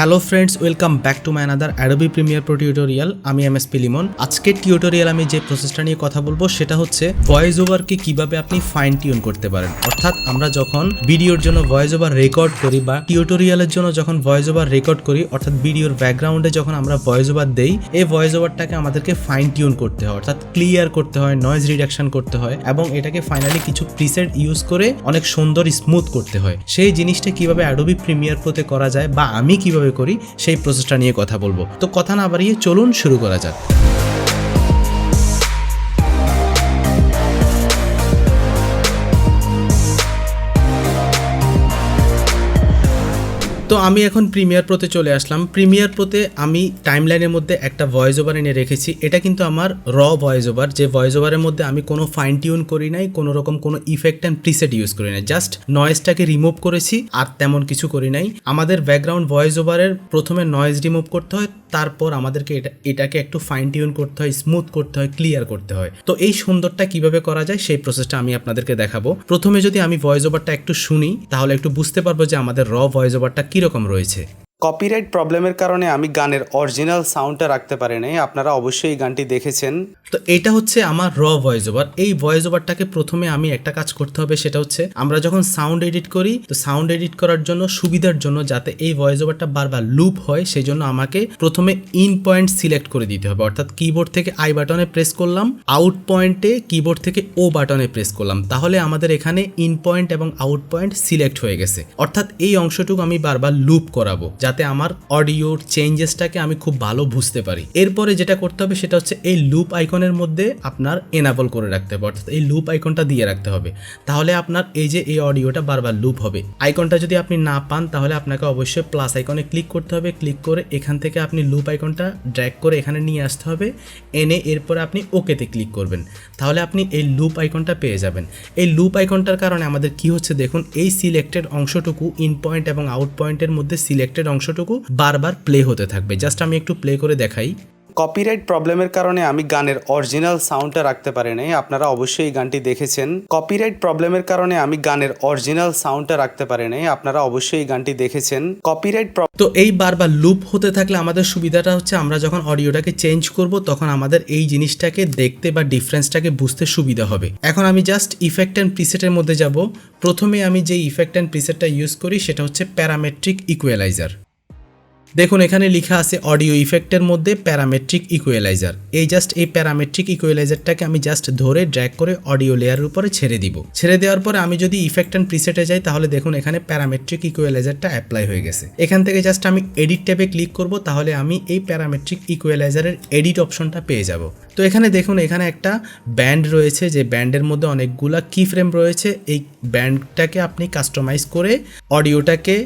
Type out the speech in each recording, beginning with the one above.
Hello friends, welcome back to my another Adobe Premiere Pro tutorial. আমি MSP Limon. আজকের tutorial আমি যে প্রসেসটা নিয়ে কথা বলবো সেটা হচ্ছে ভয়েস ওভারকে কিভাবে আপনি ফাইন টিউন করতে পারেন। অর্থাৎ আমরা যখন ভিডিওর জন্য ভয়েস ওভার রেকর্ড করি বা টিউটোরিয়ালের জন্য যখন ভয়েস ওভার রেকর্ড করি, অর্থাৎ ভিডিওর ব্যাকগ্রাউন্ডে যখন আমরা ভয়েস ওভার দেই, এই ভয়েস ওভারটাকে আমাদেরকে ফাইন টিউন করতে হয়, অর্থাৎ ক্লিয়ার করতে হয়, নয়েজ রিডাকশন করতে হয় এবং এটাকে ফাইনালি কিছু প্রিসেট ইউজ করে অনেক সুন্দর স্মুথ করতে হয়। সেই জিনিসটা কিভাবে অ্যাডোবি প্রিমিয়ার প্রোতে করা যায় বা আমি কিভাবে করি সেই প্রসেসটা নিয়ে কথা বলবো। তো কথা না বাড়িয়ে চলুন শুরু করা যাক। তো আমি এখন প্রিমিয়ার প্রোতে চলে আসলাম। প্রিমিয়ার প্রোতে আমি টাইমলাইনের মধ্যে একটা ভয়েস ওভার এনে রেখেছি। এটা কিন্তু আমার র ভয়েস ওভার, যে ভয়েস ওভারের মধ্যে আমি কোনো ফাইন টিউন করি নাই, কোনো রকম কোনো ইফেক্ট অ্যান্ড প্রিসেট ইউজ করি নাই, জাস্ট নয়েজটাকে রিমুভ করেছি আর তেমন কিছু করি নাই। আমাদের ব্যাকগ্রাউন্ড ভয়েস ওভারের প্রথমে নয়েজ রিমুভ করতে হয়, তারপর আমাদেরকে এটাকে একটু ফাইন টিউন করতে হয়, স্মুথ করতে হয়, ক্লিয়ার করতে হয়। তো এই সুন্দরটা কিভাবে করা যায় সেই প্রসেসটা আমি আপনাদেরকে দেখাবো। প্রথমে যদি আমি ভয়েস ওভারটা একটু শুনি তাহলে একটু বুঝতে পারবো যে আমাদের র ভয়েস ওভারটা কিরকম রয়েছে। কপিরাইট প্রবলেমের কারণে আমি গানের অরিজিনাল সাউন্ডটা রাখতে পারি নাই। আপনারা অবশ্যই এই গানটি দেখেছেন। তো এটা হচ্ছে আমার র ভয়েস ওভার। এই ভয়েস ওভারটাকে প্রথমে আমি একটা কাজ করতে হবে, সেটা হচ্ছে আমরা যখন সাউন্ড এডিট করি, তো সাউন্ড এডিট করার জন্য সুবিধার জন্য যাতে এই ভয়েস ওভারটা বারবার লুপ হয়, সেই জন্য আমাকে প্রথমে ইন পয়েন্ট সিলেক্ট করে দিতে হবে। অর্থাৎ কিবোর্ড থেকে আই বাটনে প্রেস করলাম, আউট পয়েন্টে কিবোর্ড থেকে ও বাটনে প্রেস করলাম, তাহলে আমাদের এখানে ইন পয়েন্ট এবং আউট পয়েন্ট সিলেক্ট হয়ে গেছে। অর্থাৎ এই অংশটুকু আমি বারবার লুপ করাবো যাতে আমার অডিওর চেঞ্জেসটাকে আমি খুব ভালো বুঝতে পারি। এরপরে যেটা করতে হবে সেটা হচ্ছে এই লুপ আইকনের মধ্যে আপনার এনাবল করে রাখতে হবে, অর্থাৎ এই লুপ আইকনটা দিয়ে রাখতে হবে। তাহলে আপনার এই যে এই অডিওটা বারবার লুপ হবে। আইকনটা যদি আপনি না পান তাহলে আপনাকে অবশ্যই প্লাস আইকনে ক্লিক করতে হবে। ক্লিক করে এখান থেকে আপনি লুপ আইকনটা ড্র্যাগ করে এখানে নিয়ে আসতে হবে, এনে এরপরে আপনি ওকেতে ক্লিক করবেন। তাহলে আপনি এই লুপ আইকনটা পেয়ে যাবেন। এই লুপ আইকনটার কারণে আমাদের কি হচ্ছে দেখুন, এই সিলেক্টেড অংশটুকু ইন পয়েন্ট এবং আউট পয়েন্টের মধ্যে সিলেক্টেড অংশটুকু বারবার প্লে হতে থাকবে। জাস্ট আমি একটু প্লে করে দেখাই। কপিরাইট প্রবলেমের কারণে আমি গানের অরিজিনাল সাউন্ডটা রাখতে পারি নাই। আপনারা অবশ্যই এই গানটি দেখেছেন। কপিরাইট প্রবলেমের কারণে আমি গানের অরিজিনাল সাউন্ডটা রাখতে পারি নাই। আপনারা অবশ্যই এই গানটি দেখেছেন। কপিরাইট তো এই বারবার লুপ হতে থাকলে আমাদের সুবিধাটা হচ্ছে আমরা যখন অডিওটাকে চেঞ্জ করব তখন আমাদের এই জিনিসটাকে দেখতে বা ডিফারেন্সটাকে বুঝতে সুবিধা হবে। এখন আমি জাস্ট ইফেক্ট অ্যান্ড প্রিসেটের মধ্যে যাব। প্রথমে আমি যে ইফেক্ট অ্যান্ড প্রিসেটটা ইউজ করি সেটা হচ্ছে প্যারামেট্রিক ইকুয়ালাইজার। দেখুন এখানে লেখা আছে অডিও ইফেক্টের মধ্যে প্যারামেট্রিক ইকুয়ালাইজার। এই জাস্ট এই প্যারামেট্রিক ইকুয়ালাইজারটাকে আমি জাস্ট ধরে ড্র্যাগ করে অডিও লেয়ারের উপরে ছেড়ে দিব। ছেড়ে দেওয়ার পরে আমি যদি ইফেক্ট অ্যান্ড প্রিসেটে যাই তাহলে দেখুন এখানে প্যারামেট্রিক ইকুয়ালাইজারটা অ্যাপ্লাই হয়ে গেছে। এখান থেকে জাস্ট আমি এডিট ট্যাবে ক্লিক করব, তাহলে আমি এই প্যারামেট্রিক ইকুয়ালাইজারের এডিট অপশনটা পেয়ে যাব। তো এখানে দেখুন এখানে একটা ব্যান্ড রয়েছে, যে ব্যান্ডের মধ্যে অনেকগুলা কি ফ্রেম রয়েছে। এই ব্যান্ডটাকে আপনি কাস্টমাইজ করে অডিওটাকে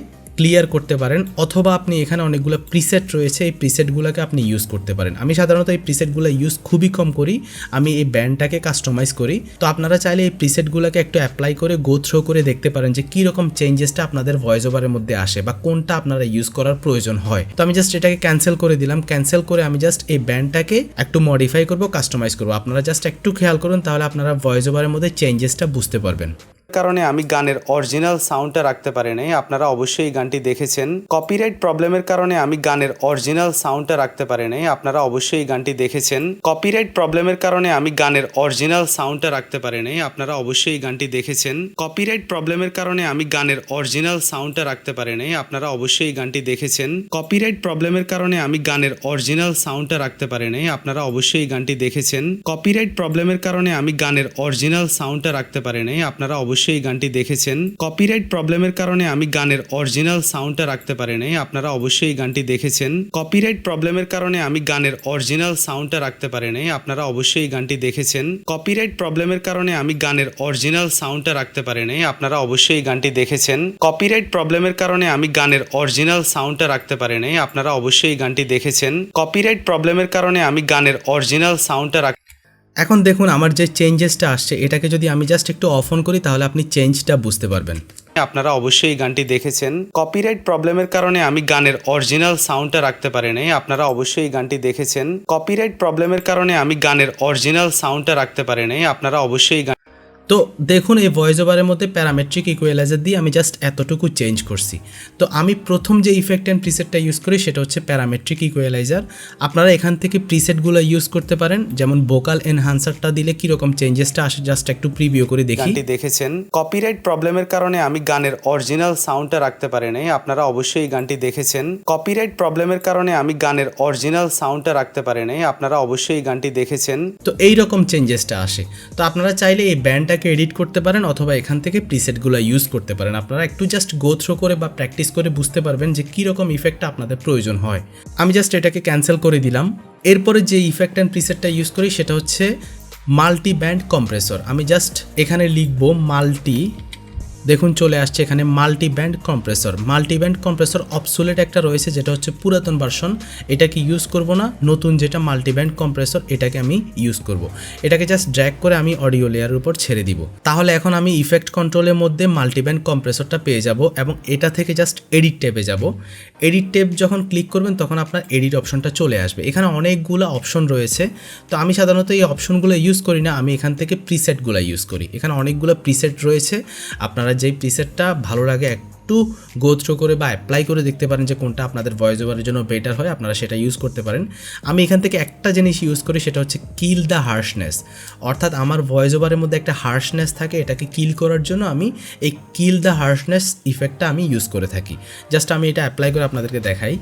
ক্লিয়ার করতে পারেন, অথবা আপনি এখানে অনেকগুলো প্রিসেট রয়েছে, এই প্রিসেটগুলোকে আপনি ইউজ করতে পারেন। আমি সাধারণত এই প্রিসেটগুলো ইউজ খুবই কম করি, আমি এই ব্যান্ডটাকে কাস্টমাইজ করি। তো আপনারা চাইলে এই প্রিসেটগুলোকে একটু অ্যাপ্লাই করে গো থ্রো করে দেখতে পারেন যে কীরকম চেঞ্জেসটা আপনাদের ভয়েস ওভারের মধ্যে আসে বা কোনটা আপনারা ইউজ করার প্রয়োজন হয়। তো আমি জাস্ট এটাকে ক্যান্সেল করে দিলাম। ক্যান্সেল করে আমি জাস্ট এই ব্যান্ডটাকে একটু মডিফাই করব, কাস্টমাইজ করব। আপনারা জাস্ট একটু খেয়াল করুন, তাহলে আপনারা ভয়েস ওভারের মধ্যে চেঞ্জেসটা বুঝতে পারবেন। কারণে আমি গানের অরিজিনাল সাউন্ডটা রাখতে পারি নাই। আপনারা অবশ্যই এই গানটি দেখেছেন। কপিরাইট প্রবলেমের কারণে আমি গানের অরিজিনাল সাউন্ডটা রাখতে পারি নাই। আপনারা অবশ্যই এই গানটি দেখেছেন। কপিরাইট প্রবলেমের কারণে আমি গানের অরিজিনাল সাউন্ডটা রাখতে পারি নাই। আপনারা অবশ্যই এই গানটি দেখেছেন। কপিরাইট প্রবলেমের কারণে আমি গানের অরিজিনাল সাউন্ডটা রাখতে পারি নাই। আপনারা অবশ্যই এই গানটি দেখেছেন। কপিরাইট প্রবলেমের কারণে আমি গানের অরিজিনাল সাউন্ডটা রাখতে পারি নাই। আপনারা অবশ্যই এই গানটি দেখেছেন। কপিরাইট প্রবলেমের কারণে আমি গানের অরিজিনাল সাউন্ডটা রাখতে পারি নাই। আপনারা অবশ্যই এই গানটি দেখেছেন। কপিরাইট প্রবলেমের কারণে আমি গানের অরিজিনাল সাউন্ডটা রাখতে পারি নাই। আপনারা অবশ্যই এই গানটি দেখেছেন। কপিরাইট প্রবলেমের কারণে আমি গানের অরিজিনাল সাউন্ডটা রাখতে পারি নাই। আপনারা অবশ্যই এই গানটি দেখেছেন। কপিরাইট প্রবলেমের কারণে আমি গানের অরিজিনাল সাউন্ডটা রাখতে পারি নাই। আপনারা অবশ্যই এই গানটি দেখেছেন। কপিরাইট প্রবলেমের কারণে আমি গানের অরিজিনাল সাউন্ডটা রাখতে পারি নাই। আপনারা অবশ্যই এই গানটি দেখেছেন। কপিরাইট প্রবলেমের কারণে আমি গানের অরিজিনাল সাউন্ডটা এখন দেখুন আমার যে চেঞ্জেসটা আসছে, এটাকে যদি আমি জাস্ট একটু অফ অন করি তাহলে আপনি চেঞ্জটা বুঝতে পারবেন। আপনারা অবশ্যই এই গানটি দেখেছেন। কপিরাইট প্রবলেমের কারণে আমি গানের অরিজিনাল সাউন্ডটা রাখতে পারি নাই। আপনারা অবশ্যই এই গানটি দেখেছেন। কপিরাইট প্রবলেমের কারণে আমি গানের অরিজিনাল সাউন্ডটা রাখতে পারি নাই। আপনারা অবশ্যই তো দেখুন এই ভয়েস ওভারের মধ্যে প্যারামেট্রিক ইকুয়ালাইজার দিয়ে আমি জাস্ট এতটুকু চেঞ্জ করছি। তো আমি প্রথম যে ইফেক্ট অ্যান্ড প্রিসেটটা ইউজ করি সেটা হচ্ছে প্যারামেট্রিক ইকুয়ালাইজার। আপনারা এখান থেকে প্রিসেটগুলো ইউজ করতে পারেন, যেমন ভোকাল এনহান্সারটা দিলে কীরকম চেঞ্জেসটা আসে জাস্ট একটু প্রিভিউ করে দেখি। গানটি দেখেছেন, কপিরাইট প্রবলেমের কারণে আমি গানের অরিজিনাল সাউন্ডটা রাখতে পারি নাই, আপনারা অবশ্যই এই গানটি দেখেছেন। কপিরাইট প্রবলেমের কারণে আমি গানের অরিজিনাল সাউন্ডটা রাখতে পারি নাই, আপনারা অবশ্যই এই গানটি দেখেছেন। তো এইরকম চেঞ্জেসটা আসে। তো আপনারা চাইলে এই ব্যান্ডটাকে এডিট করতে পারেন অথবা এখান থেকে প্রিসেটগুলো ইউজ করতে পারেন। আপনারা একটু জাস্ট গো থ্রো করে বা প্র্যাকটিস করে বুঝতে পারবেন যে কীরকম ইফেক্টটা আপনাদের প্রয়োজন হয়। আমি জাস্ট এটাকে ক্যান্সেল করে দিলাম। এরপরে যে ইফেক্ট অ্যান্ড প্রিসেটটা ইউজ করি সেটা হচ্ছে মাল্টি ব্যান্ড কম্প্রেসর। আমি জাস্ট এখানে লিখব মাল্টি, দেখুন চলে আসছে এখানে multi band compressor. Multi band compressor obsolete একটা রয়েছে যেটা হচ্ছে পুরাতন ভার্সন, এটাকে ইউজ করব না। নতুন যেটা মাল্টি ব্যান্ড কম্প্রেসর এটাকে আমি ইউজ করব। এটাকে জাস্ট ড্র্যাগ করে আমি অডিও লেয়ারের উপর ছেড়ে দিব। তাহলে এখন আমি ইফেক্ট কন্ট্রোলের মধ্যে মাল্টি ব্যান্ড কম্প্রেসরটা পেয়ে যাব এবং এটা থেকে জাস্ট এডিট ট্যাবে যাব। এডিট ট্যাব যখন ক্লিক করবেন তখন আপনার এডিট অপশনটা চলে আসবে। এখানে অনেকগুলো অপশন রয়েছে, তো আমি সাধারণত এই অপশনগুলো ইউজ করি না, আমি এখান থেকে প্রিসেটগুলো ইউজ করি। এখানে অনেকগুলো প্রিসেট রয়েছে, আপনারা যেই প্রিসেটটা ভালো লাগে একটু গো থ্রো করে বা অ্যাপ্লাই করে দেখতে পারেন যে কোনটা আপনাদের ভয়েস ওভারের জন্য বেটার হয়, আপনারা সেটা ইউজ করতে পারেন। আমি এখান থেকে একটা জিনিস ইউজ করি সেটা হচ্ছে কিল দ্য হার্শনেস, অর্থাৎ আমার ভয়েস ওভারের মধ্যে একটা হার্শনেস থাকে, এটাকে কিল করার জন্য আমি এই কিল দ্য হার্শনেস ইফেক্টটা আমি ইউজ করে থাকি। জাস্ট আমি এটা অ্যাপ্লাই করে আপনাদেরকে দেখাই।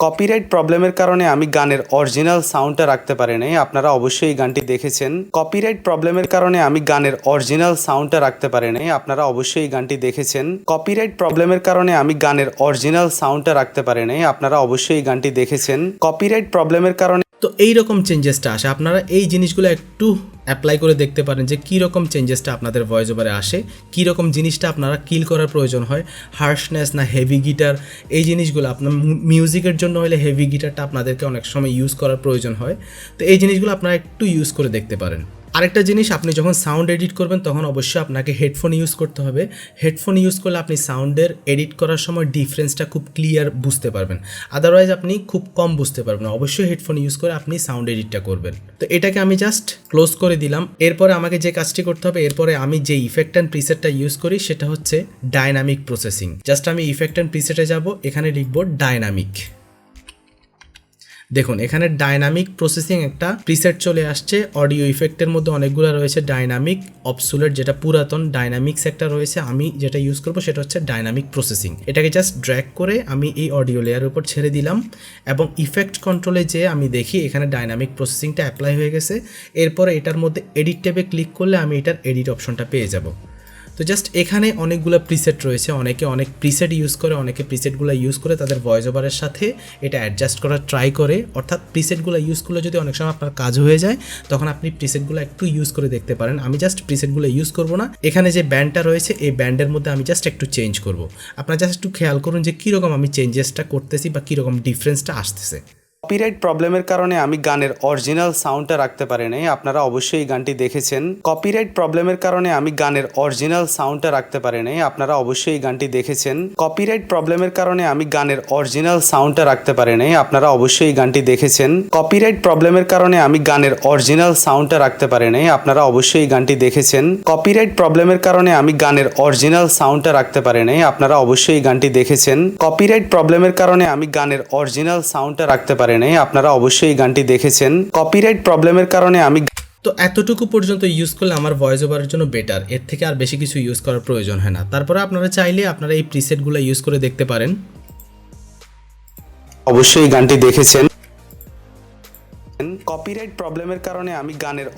কপিরাইট প্রবলেমের কারণে আমি গানের অরিজিনাল সাউন্ডটা রাখতে পারি নাই, আপনারা অবশ্যই এই গানটি দেখেছেন। কপিরাইট প্রবলেমের কারণে আমি গানের অরিজিনাল সাউন্ডটা রাখতে পারি নাই, আপনারা অবশ্যই এই গানটি দেখেছেন। কপিরাইট প্রবলেমের কারণে আমি গানের অরিজিনাল সাউন্ডটা রাখতে পারি নাই, আপনারা অবশ্যই এই গানটি দেখেছেন। কপিরাইট প্রবলেমের কারণে তো এইরকম চেঞ্জেসটা আসে, আপনারা এই জিনিসগুলো একটু অ্যাপ্লাই করে দেখতে পারেন যে কীরকম চেঞ্জেসটা আপনাদের ভয়েস ওভারে আসে, কীরকম জিনিসটা আপনারা কিল করার প্রয়োজন হয়, হার্শনেস না হেভি গিটার, এই জিনিসগুলো আপনার মিউজিকের জন্য হলে হেভি গিটারটা আপনাদেরকে অনেক সময় ইউজ করার প্রয়োজন হয়। তো এই জিনিসগুলো আপনারা একটু ইউজ করে দেখতে পারেন। আরেকটা জিনিস, আপনি যখন সাউন্ড এডিট করবেন তখন অবশ্যই আপনাকে হেডফোন ইউজ করতে হবে। হেডফোন ইউজ করলে আপনি সাউন্ডের এডিট করার সময় ডিফারেন্সটা খুব ক্লিয়ার বুঝতে পারবেন, আদারওয়াইজ আপনি খুব কম বুঝতে পারবেন। অবশ্যই হেডফোন ইউজ করে আপনি সাউন্ড এডিটটা করবেন। তো এটাকে আমি জাস্ট ক্লোজ করে দিলাম। এরপরে আমাকে যে কাজটি করতে হবে, এরপরে আমি যে ইফেক্ট অ্যান্ড প্রিসেটটা ইউজ করি সেটা হচ্ছে ডাইনামিক প্রসেসিং। জাস্ট আমি ইফেক্ট অ্যান্ড প্রিসেটে যাব, এখানে লিখব ডাইনামিক। দেখুন এখানে ডাইনামিক প্রসেসিং একটা প্রিসেট চলে আসছে। অডিও ইফেক্টের মধ্যে অনেকগুলো রয়েছে, ডাইনামিক, অবসোলেট যেটা পুরাতন, ডাইনামিক্স একটা রয়েছে। আমি যেটা ইউজ করবো সেটা হচ্ছে ডাইনামিক প্রসেসিং। এটাকে জাস্ট ড্র্যাগ করে আমি এই অডিও লেয়ারের উপর ছেড়ে দিলাম এবং ইফেক্ট কন্ট্রোলে যে আমি দেখি এখানে ডাইনামিক প্রসেসিংটা অ্যাপ্লাই হয়ে গেছে। এরপরে এটার মধ্যে এডিট ট্যাবে ক্লিক করলে আমি এটার এডিট অপশনটা পেয়ে যাব। তো জাস্ট এখানে অনেকগুলো প্রিসেট রয়েছে, অনেকে অনেক প্রিসেট ইউজ করে, অনেকে প্রিসেটগুলো ইউজ করে তাদের ভয়েস ওভারের সাথে এটা অ্যাডজাস্ট করার ট্রাই করে। অর্থাৎ প্রিসেটগুলো ইউজ করলে যদি অনেক সময় আপনার কাজ হয়ে যায় তখন আপনি প্রিসেটগুলো একটু ইউজ করে দেখতে পারেন। আমি জাস্ট প্রিসেটগুলো ইউজ করব না, এখানে যে ব্যান্ডটা রয়েছে এই ব্যান্ডের মধ্যে আমি জাস্ট একটু চেঞ্জ করব। আপনারা জাস্ট একটু খেয়াল করুন যে কীরকম আমি চেঞ্জেসটা করতেছি বা কীরকম ডিফারেন্সটা আসতেছে। কপিরাইট প্রবলেমের কারণে আমি গানের অরিজিনাল সাউন্ডটা রাখতে পারি নাই, আপনারা অবশ্যই এই গানটি দেখেছেন। কপিরাইট প্রবলেমের কারণে আমি গানের অরিজিনাল সাউন্ডটা রাখতে পারি নাই, আপনারা অবশ্যই এই গানটি দেখেছেন। কপিরাইট প্রবলেমের কারণে আমি গানের অরিজিনাল সাউন্ডটা রাখতে পারি নাই, আপনারা অবশ্যই এই গানটি দেখেছেন। কপিরাইট প্রবলেমের কারণে আমি গানের অরিজিনাল সাউন্ডটা রাখতে পারি নাই, আপনারা অবশ্যই এই গানটি দেখেছেন। কপিরাইট প্রবলেমের কারণে আমি গানের অরিজিনাল সাউন্ডটা রাখতে পারি নাই, আপনারা অবশ্যই এই গানটি দেখেছেন। কপিরাইট প্রবলেমের কারণে আমি গানের অরিজিনাল সাউন্ডটা রাখতে পারি নাই, আপনারা অবশ্যই এই গানটি দেখেছেন। কপিরাইট প্রবলেমের কারণে আমি তো এতটুকু পর্যন্ত ইউজ করলে আমার ভয়েস ওভারের জন্য বেটার, এর থেকে আর বেশি কিছু ইউজ করার প্রয়োজন হয় না। তারপরে আপনারা চাইলে আপনারা এই প্রিসেটগুলো ইউজ করে দেখতে পারেন। অবশ্যই গানটি দেখেছেন। কপিরাইট প্রবলেমের কারণে আমি গানের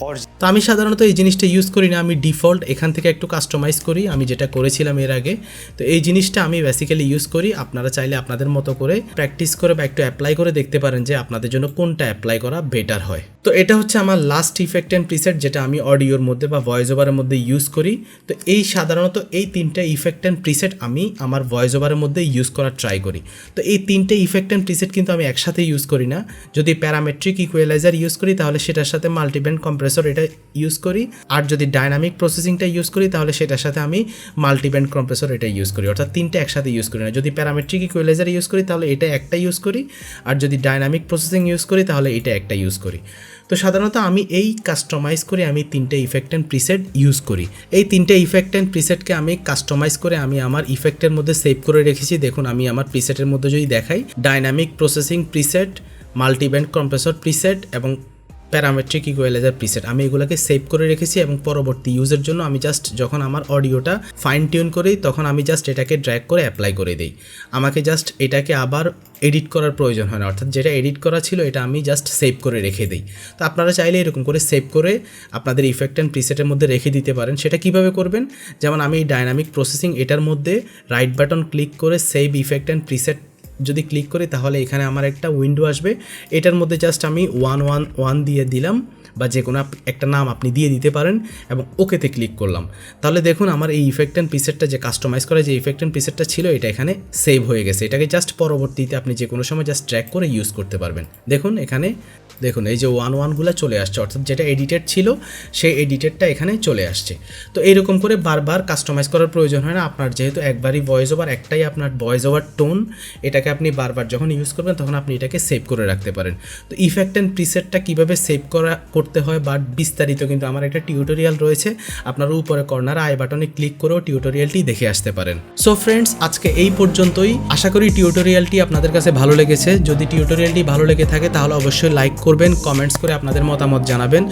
তো আমি সাধারণত এই জিনিসটা ইউজ করি না, আমি ডিফল্ট এখান থেকে একটু কাস্টমাইজ করি, আমি যেটা করেছিলাম এর আগে। তো এই জিনিসটা আমি বেসিক্যালি ইউজ করি। আপনারা চাইলে আপনাদের মতো করে প্র্যাকটিস করে বা একটু অ্যাপ্লাই করে দেখতে পারেন যে আপনাদের জন্য কোনটা অ্যাপ্লাই করা বেটার হয়। তো এটা হচ্ছে আমার লাস্ট ইফেক্ট অ্যান্ড প্রিসেট যেটা আমি অডিওর মধ্যে বা ভয়েস ওভারের মধ্যে ইউজ করি। তো এই সাধারণত এই তিনটা ইফেক্ট অ্যান্ড প্রিসেট আমি আমার ভয়েস ওভারের মধ্যে ইউজ করার ট্রাই করি। তো এই তিনটে ইফেক্ট অ্যান্ড প্রিসেট কিন্তু আমি একসাথে ইউজ করি না। যদি প্যারামেট্রিক ইকুয়ালাইজার ইউজ করি তাহলে সেটার সাথে মাল্টিব্যান্ড কম্প্রেসর এটা ইউজ করি, আর যদি ডাইনামিক প্রসেসিংটা ইউজ করি তাহলে সেটার সাথে আমি মাল্টিব্যান্ড কম্প্রেসর এটা ইউজ করি, অর্থাৎ তিনটে একসাথে ইউজ করি না। যদি প্যারামেট্রিক ইকুয়ালাইজার ইউজ করি তাহলে এটা একটা ইউজ করি, আর যদি ডাইনামিক প্রসেসিং ইউজ করি তাহলে এটা একটা ইউজ করি। তো সাধারণত আমি এই কাস্টমাইজ করে আমি তিনটে ইফেক্ট অ্যান্ড প্রিসেট ইউজ করি। এই তিনটে ইফেক্ট অ্যান্ড প্রিসেটকে আমি কাস্টমাইজ করে আমি আমার ইফেক্টের মধ্যে সেভ করে রেখেছি। দেখুন আমি আমার প্রিসেটের মধ্যে যদি দেখাই, dynamic processing preset, multiband compressor preset এবং প্যারামেট্রিক ইকুয়ালাইজার প্রিসেট, আমি এগুলোকে সেভ করে রেখেছি এবং পরবর্তী ইউজের জন্য আমি জাস্ট যখন আমার অডিওটা ফাইন টিউন করি তখন আমি জাস্ট এটাকে ড্র্যাগ করে অ্যাপ্লাই করে দিই। আমাকে জাস্ট এটাকে আবার এডিট করার প্রয়োজন হয় না, অর্থাৎ যেটা এডিট করা ছিল এটা আমি জাস্ট সেভ করে রেখে দিই। তো আপনারা চাইলে এরকম করে সেভ করে আপনাদের ইফেক্ট অ্যান্ড প্রিসেটের মধ্যে রেখে দিতে পারেন। সেটা কিভাবে করবেন, যেমন আমি এই ডাইনামিক প্রসেসিং এটার মধ্যে রাইট বাটন ক্লিক করে সেভ ইফেক্ট অ্যান্ড প্রিসেট যদি ক্লিক করি তাহলে এখানে আমার একটা উইন্ডো আসবে। এটার মধ্যে জাস্ট আমি 111 দিয়ে দিলাম, বা যে কোনো একটা নাম আপনি দিয়ে দিতে পারেন এবং ওকেতে ক্লিক করলাম। তাহলে দেখুন আমার এই ইফেক্ট অ্যান্ড প্রিসেটটা যে কাস্টমাইজ করা যে ইফেক্ট অ্যান্ড প্রিসেটটা ছিল এটা এখানে সেভ হয়ে গেছে। এটাকে জাস্ট পরবর্তীতে আপনি যে কোনো সময় জাস্ট ট্র্যাক করে ইউজ করতে পারবেন। দেখুন এখানে দেখুন এই যে 11গুলো চলে আসছে, অর্থাৎ যেটা এডিটেড ছিল সেই এডিটেডটা এখানে চলে আসছে। তো এইরকম করে বারবার কাস্টমাইজ করার প্রয়োজন হয় না আপনার, যেহেতু একবারই ভয়েস ওভার, একটাই আপনার ভয়েস ওভার টোন, এটাকে আপনি বারবার যখন ইউজ করবেন তখন আপনি এটাকে সেভ করে রাখতে পারেন। তো ইফেক্ট অ্যান্ড প্রিসেটটা কীভাবে সেভ করতে হয় বা বিস্তারিত কিন্তু আমার একটা টিউটোরিয়াল রয়েছে, আপনারা উপরে কর্নার আই বাটনে ক্লিক করেও টিউটোরিয়ালটি দেখে আসতে পারেন। সো ফ্রেন্ডস, আজকে এই পর্যন্তই। আশা করি টিউটোরিয়ালটি আপনাদের কাছে ভালো লেগেছে। যদি টিউটোরিয়ালটি ভালো লেগে থাকে তাহলে অবশ্যই লাইক করবেন, কমেন্টস করে আপনাদের মতামত জানাবেন।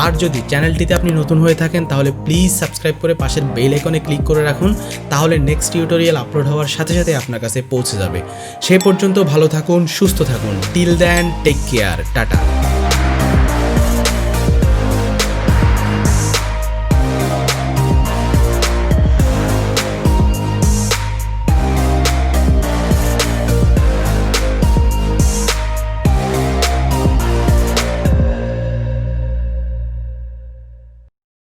আর যদি চ্যানেলটিতে আপনি নতুন হয়ে থাকেন তাহলে প্লিজ সাবস্ক্রাইব করে পাশের বেল আইকনে ক্লিক করে রাখুন, তাহলে নেক্সট টিউটোরিয়াল আপলোড হওয়ার সাথে সাথে আপনার কাছে পৌঁছে যাবে। সেই পর্যন্ত ভালো থাকুন, সুস্থ থাকুন। Till then, take care, tata.